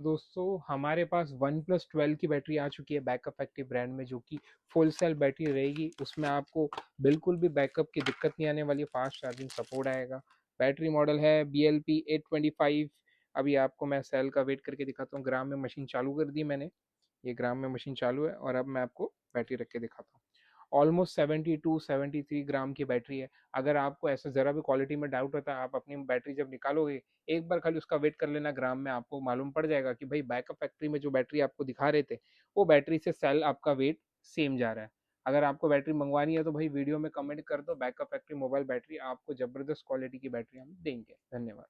दोस्तों हमारे पास one plus 12 की बैटरी आ चुकी है बैकअप एक्टिव ब्रांड में, जो कि फुल सेल बैटरी रहेगी। उसमें आपको बिल्कुल भी बैकअप की दिक्कत नहीं आने वाली, फास्ट चार्जिंग सपोर्ट आएगा। बैटरी मॉडल है BLP 825। अभी आपको मैं सेल का वेट करके दिखाता हूँ। ग्राम में मशीन चालू कर दी मैंने, ये ग्राम में मशीन चालू है और अब मैं आपको बैटरी रख के दिखाता हूँ। ऑलमोस्ट 72-73 ग्राम की बैटरी है। अगर आपको ऐसा ज़रा भी क्वालिटी में डाउट होता है, आप अपनी बैटरी जब निकालोगे, एक बार खाली उसका वेट कर लेना ग्राम में, आपको मालूम पड़ जाएगा कि भाई बैकअप फैक्ट्री में जो बैटरी आपको दिखा रहे थे, वो बैटरी से सेल आपका वेट सेम जा रहा है। अगर आपको बैटरी मंगवानी है तो भाई वीडियो में कमेंट कर दो बैकअप फैक्ट्री मोबाइल बैटरी, आपको ज़बरदस्त क्वालिटी की बैटरी हम देंगे। धन्यवाद।